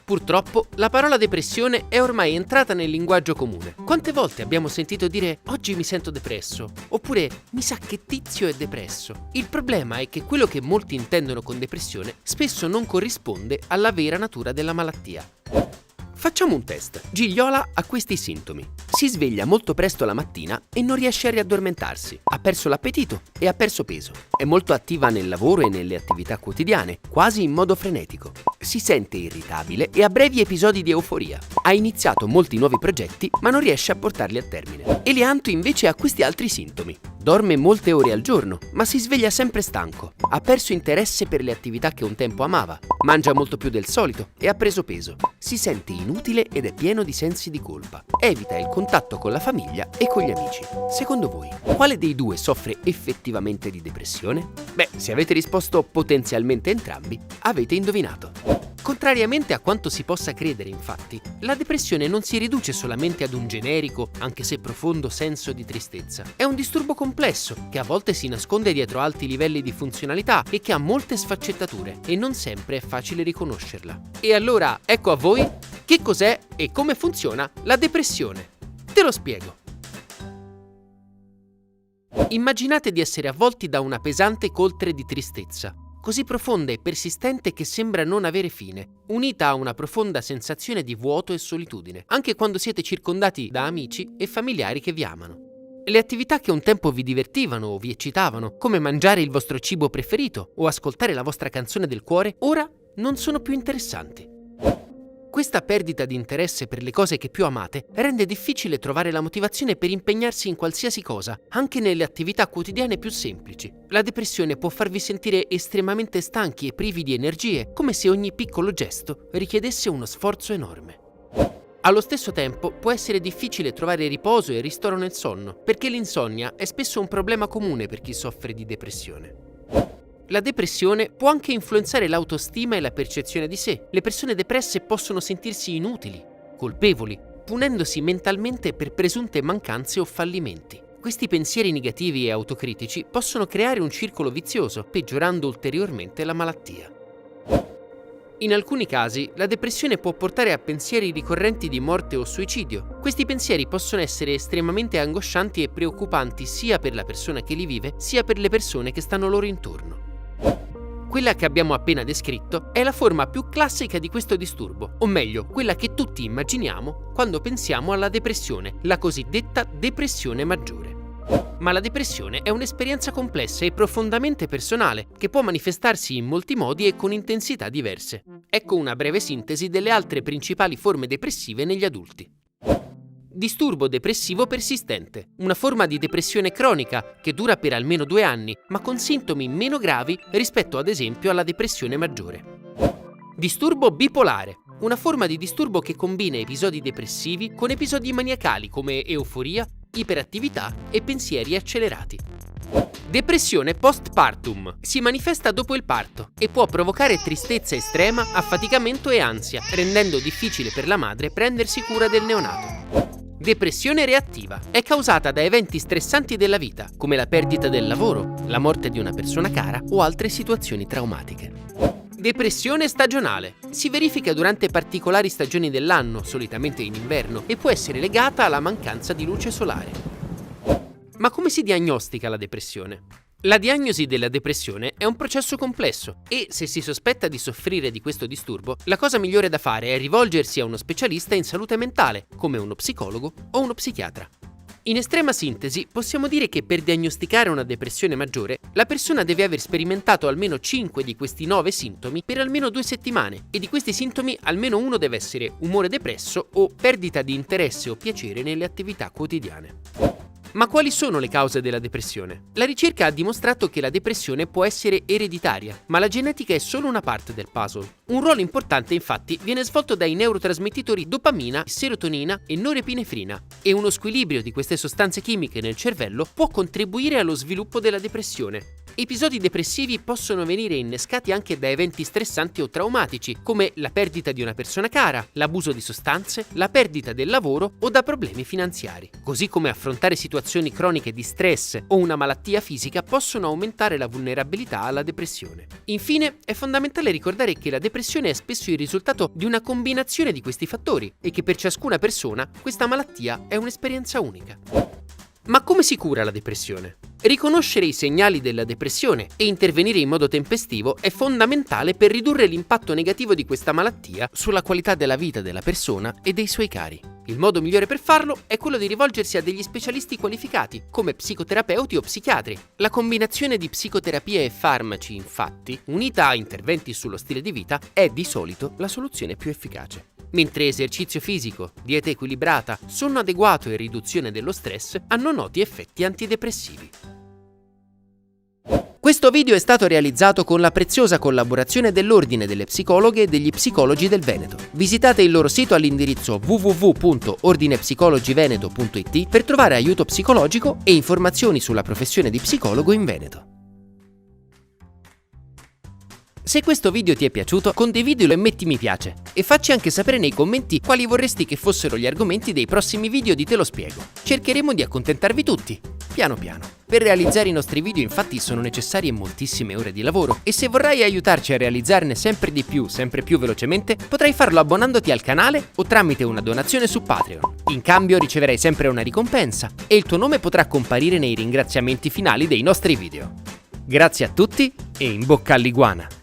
Purtroppo, la parola depressione è ormai entrata nel linguaggio comune. Quante volte abbiamo sentito dire «oggi mi sento depresso» oppure «mi sa che Tizio è depresso». Il problema è che quello che molti intendono con depressione spesso non corrisponde alla vera natura della malattia. Facciamo un test. Gigliola ha questi sintomi. Si sveglia molto presto la mattina e non riesce a riaddormentarsi. Ha perso l'appetito e ha perso peso. È molto attiva nel lavoro e nelle attività quotidiane, quasi in modo frenetico. Si sente irritabile e ha brevi episodi di euforia. Ha iniziato molti nuovi progetti, ma non riesce a portarli a termine. Elianto invece ha questi altri sintomi. Dorme molte ore al giorno, ma si sveglia sempre stanco. Ha perso interesse per le attività che un tempo amava. Mangia molto più del solito e ha preso peso. Si sente inutile ed è pieno di sensi di colpa. Evita il contatto con la famiglia e con gli amici. Secondo voi, quale dei due soffre effettivamente di depressione? Beh, se avete risposto potenzialmente entrambi, avete indovinato. Contrariamente a quanto si possa credere, infatti, la depressione non si riduce solamente ad un generico, anche se profondo senso di tristezza. È un disturbo complesso, che a volte si nasconde dietro alti livelli di funzionalità e che ha molte sfaccettature, e non sempre è facile riconoscerla. E allora, ecco a voi, che cos'è e come funziona la depressione. Te lo spiego. Immaginate di essere avvolti da una pesante coltre di tristezza, così profonda e persistente che sembra non avere fine, unita a una profonda sensazione di vuoto e solitudine, anche quando siete circondati da amici e familiari che vi amano. Le attività che un tempo vi divertivano o vi eccitavano, come mangiare il vostro cibo preferito o ascoltare la vostra canzone del cuore, ora non sono più interessanti. Questa perdita di interesse per le cose che più amate rende difficile trovare la motivazione per impegnarsi in qualsiasi cosa, anche nelle attività quotidiane più semplici. La depressione può farvi sentire estremamente stanchi e privi di energie, come se ogni piccolo gesto richiedesse uno sforzo enorme. Allo stesso tempo può essere difficile trovare riposo e ristoro nel sonno, perché l'insonnia è spesso un problema comune per chi soffre di depressione. La depressione può anche influenzare l'autostima e la percezione di sé. Le persone depresse possono sentirsi inutili, colpevoli, punendosi mentalmente per presunte mancanze o fallimenti. Questi pensieri negativi e autocritici possono creare un circolo vizioso, peggiorando ulteriormente la malattia. In alcuni casi, la depressione può portare a pensieri ricorrenti di morte o suicidio. Questi pensieri possono essere estremamente angoscianti e preoccupanti sia per la persona che li vive, sia per le persone che stanno loro intorno. Quella che abbiamo appena descritto è la forma più classica di questo disturbo, o meglio, quella che tutti immaginiamo quando pensiamo alla depressione, la cosiddetta depressione maggiore. Ma la depressione è un'esperienza complessa e profondamente personale, che può manifestarsi in molti modi e con intensità diverse. Ecco una breve sintesi delle altre principali forme depressive negli adulti. Disturbo depressivo persistente, una forma di depressione cronica che dura per almeno 2 anni, ma con sintomi meno gravi rispetto ad esempio alla depressione maggiore. Disturbo bipolare, una forma di disturbo che combina episodi depressivi con episodi maniacali come euforia, iperattività e pensieri accelerati. Depressione postpartum, si manifesta dopo il parto e può provocare tristezza estrema, affaticamento e ansia, rendendo difficile per la madre prendersi cura del neonato. Depressione reattiva è causata da eventi stressanti della vita, come la perdita del lavoro, la morte di una persona cara o altre situazioni traumatiche. Depressione stagionale si verifica durante particolari stagioni dell'anno, solitamente in inverno, e può essere legata alla mancanza di luce solare. Ma come si diagnostica la depressione? La diagnosi della depressione è un processo complesso e, se si sospetta di soffrire di questo disturbo, la cosa migliore da fare è rivolgersi a uno specialista in salute mentale, come uno psicologo o uno psichiatra. In estrema sintesi, possiamo dire che per diagnosticare una depressione maggiore, la persona deve aver sperimentato almeno 5 di questi 9 sintomi per almeno 2 settimane, e di questi sintomi almeno uno deve essere umore depresso o perdita di interesse o piacere nelle attività quotidiane. Ma quali sono le cause della depressione? La ricerca ha dimostrato che la depressione può essere ereditaria, ma la genetica è solo una parte del puzzle. Un ruolo importante, infatti, viene svolto dai neurotrasmettitori dopamina, serotonina e norepinefrina, e uno squilibrio di queste sostanze chimiche nel cervello può contribuire allo sviluppo della depressione. Episodi depressivi possono venire innescati anche da eventi stressanti o traumatici, come la perdita di una persona cara, l'abuso di sostanze, la perdita del lavoro o da problemi finanziari. Così come affrontare situazioni croniche di stress o una malattia fisica possono aumentare la vulnerabilità alla depressione. Infine, è fondamentale ricordare che la depressione è spesso il risultato di una combinazione di questi fattori e che per ciascuna persona questa malattia è un'esperienza unica. Ma come si cura la depressione? Riconoscere i segnali della depressione e intervenire in modo tempestivo è fondamentale per ridurre l'impatto negativo di questa malattia sulla qualità della vita della persona e dei suoi cari. Il modo migliore per farlo è quello di rivolgersi a degli specialisti qualificati, come psicoterapeuti o psichiatri. La combinazione di psicoterapia e farmaci, infatti, unita a interventi sullo stile di vita, è di solito la soluzione più efficace. Mentre esercizio fisico, dieta equilibrata, sonno adeguato e riduzione dello stress hanno noti effetti antidepressivi. Questo video è stato realizzato con la preziosa collaborazione dell'Ordine delle Psicologhe e degli Psicologi del Veneto. Visitate il loro sito all'indirizzo www.ordinepsicologiveneto.it per trovare aiuto psicologico e informazioni sulla professione di psicologo in Veneto. Se questo video ti è piaciuto, condividilo e metti mi piace. E facci anche sapere nei commenti quali vorresti che fossero gli argomenti dei prossimi video di Te lo spiego. Cercheremo di accontentarvi tutti, piano piano. Per realizzare i nostri video infatti sono necessarie moltissime ore di lavoro e se vorrai aiutarci a realizzarne sempre di più, sempre più velocemente, potrai farlo abbonandoti al canale o tramite una donazione su Patreon. In cambio riceverai sempre una ricompensa e il tuo nome potrà comparire nei ringraziamenti finali dei nostri video. Grazie a tutti e in bocca all'iguana!